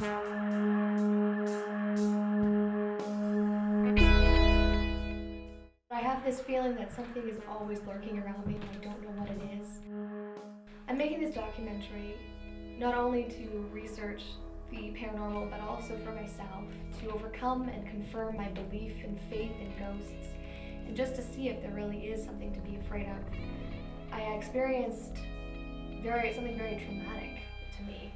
I have this feeling that something is always lurking around me and I don't know what it is. I'm making this documentary not only to research the paranormal, but also for myself, to overcome and confirm my belief and faith in ghosts, and just to see if there really is something to be afraid of. I experienced something very traumatic to me.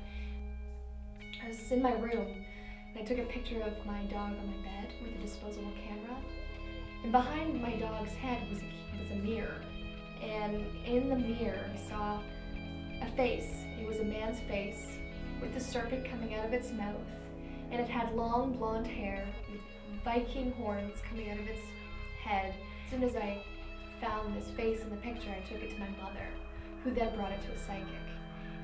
I was in my room and I took a picture of my dog on my bed with a disposable camera, and behind my dog's head was a mirror, and in the mirror I saw a face. It was a man's face with a serpent coming out of its mouth, and it had long blonde hair with Viking horns coming out of its head. As soon as I found this face in the picture, I took it to my mother, who then brought it to a psychic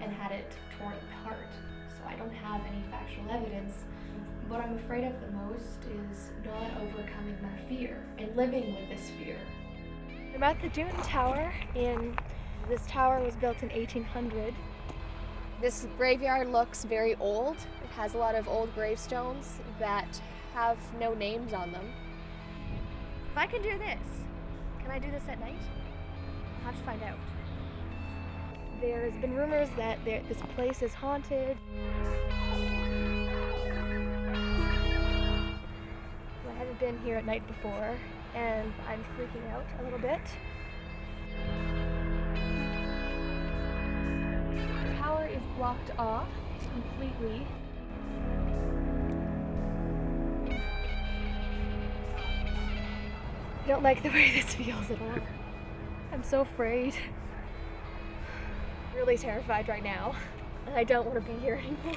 and had it torn apart. So I don't have any factual evidence. What I'm afraid of the most is not overcoming my fear and living with this fear. I'm at the Dune Tower. This tower was built in 1800. This graveyard looks very old. It has a lot of old gravestones that have no names on them. If I can do this, can I do this at night? I'll have to find out. There's been rumors that this place is haunted. I haven't been here at night before, and I'm freaking out a little bit. The tower is blocked off completely. I don't like the way this feels at all. I'm so afraid. Really terrified right now. And I don't want to be here anymore.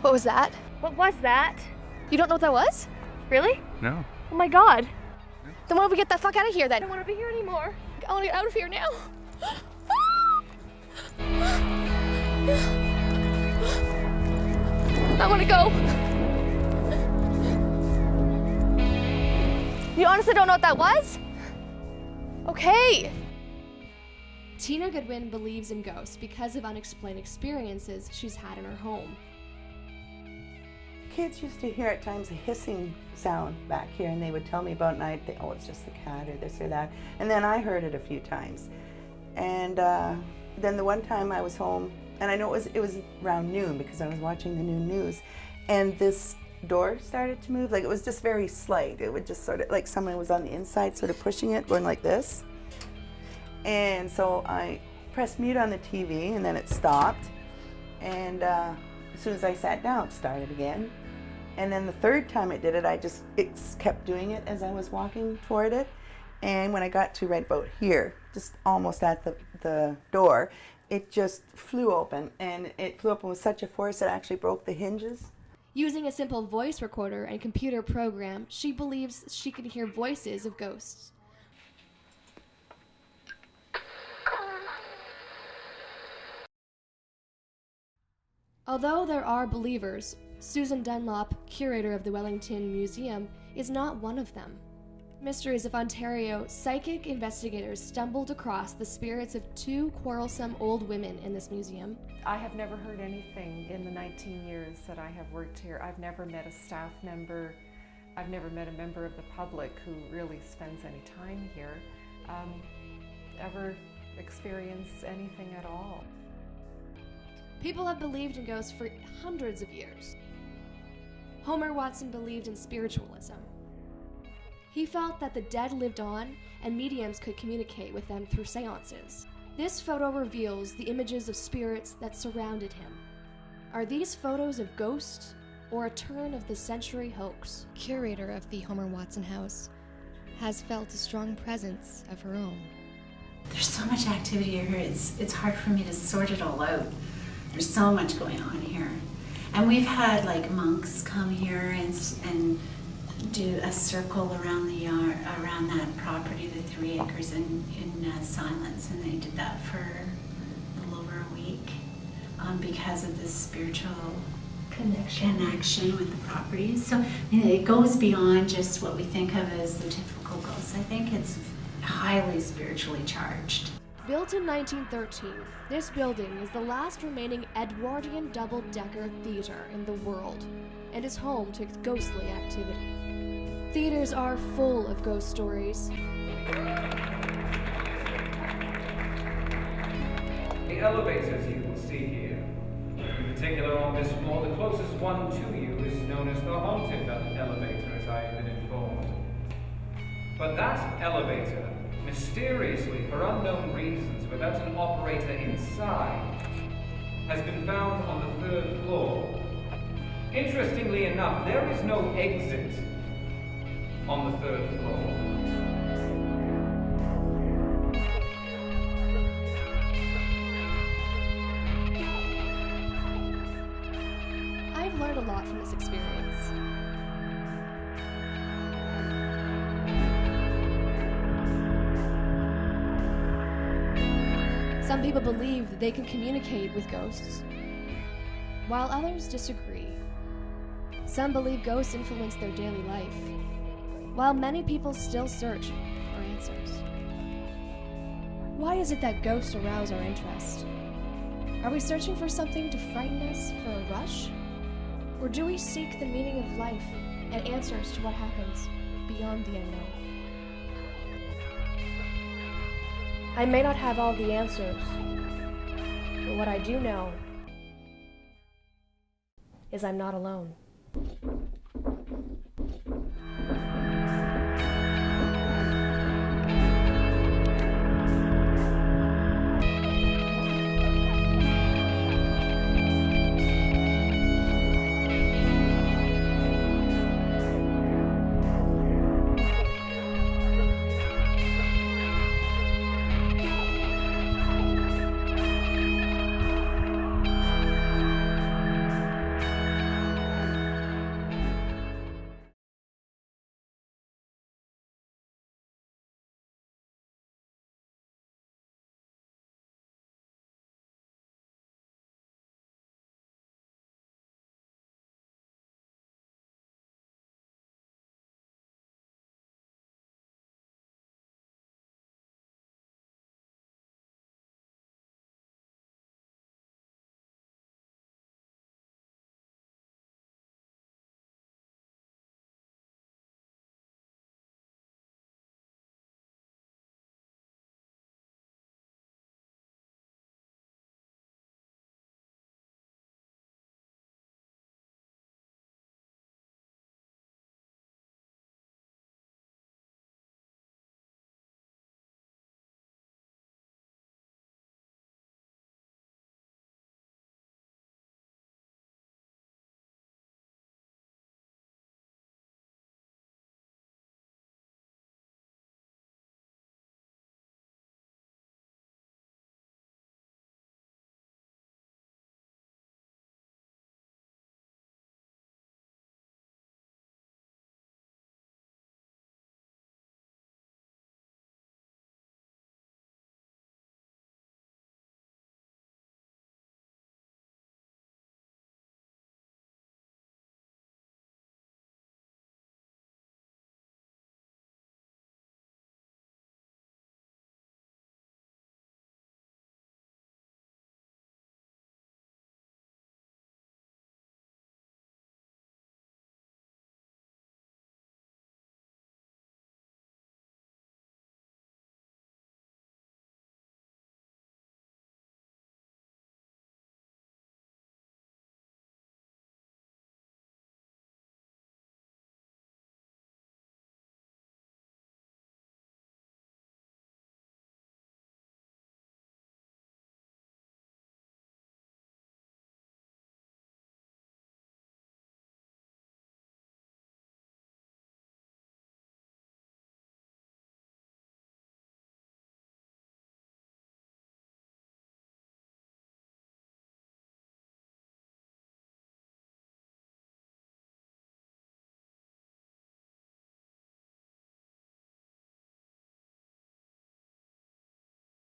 What was that? What was that? You don't know what that was? Really? No. Oh my god. Then why don't we get the fuck out of here then? I don't want to be here anymore. I want to get out of here now. I want to go. You honestly don't know what that was? Okay. Tina Goodwin believes in ghosts because of unexplained experiences she's had in her home. Kids used to hear at times a hissing sound back here, and they would tell me about it, and I'd think, oh, it's just the cat or this or that. And then I heard it a few times. And then the one time I was home, and I know it was around noon because I was watching the noon news, and this door started to move. Like, it was just very slight. It would just sort of, like someone was on the inside sort of pushing it, going like this. And so I pressed mute on the TV, and then it stopped. And as soon as I sat down, it started again. And then the third time it did it, it kept doing it as I was walking toward it. And when I got to right about here, just almost at the door, it just flew open. And it flew open with such a force that it actually broke the hinges. Using a simple voice recorder and computer program, she believes she can hear voices of ghosts. Although there are believers, Susan Dunlop, curator of the Wellington Museum, is not one of them. Mysteries of Ontario, psychic investigators stumbled across the spirits of two quarrelsome old women in this museum. I have never heard anything in the 19 years that I have worked here. I've never met a staff member. I've never met a member of the public who really spends any time here, ever experience anything at all. People have believed in ghosts for hundreds of years. Homer Watson believed in spiritualism. He felt that the dead lived on and mediums could communicate with them through seances. This photo reveals the images of spirits that surrounded him. Are these photos of ghosts or a turn-of-the-century hoax? Curator of the Homer Watson House has felt a strong presence of her own. There's so much activity here, it's hard for me to sort it all out. There's so much going on here. And we've had like monks come here and do a circle around the yard, around that property, the 3 acres in silence, and they did that for a little over a week because of this spiritual connection with the property. So it goes beyond just what we think of as the typical ghosts. I think it's highly spiritually charged. Built in 1913, this building is the last remaining Edwardian double-decker theater in the world and is home to ghostly activity. Theaters are full of ghost stories. The elevators you will see here, in particular on this floor, the closest one to you is known as the haunted elevator, as I have been informed. But that elevator, mysteriously, for unknown reasons, without an operator inside, has been found on the 3rd floor. Interestingly enough, there is no exit on the 3rd floor. I've learned a lot from this experience. Some people believe that they can communicate with ghosts, while others disagree. Some believe ghosts influence their daily life, while many people still search for answers. Why is it that ghosts arouse our interest? Are we searching for something to frighten us for a rush? Or do we seek the meaning of life and answers to what happens beyond the unknown? I may not have all the answers, but what I do know is I'm not alone.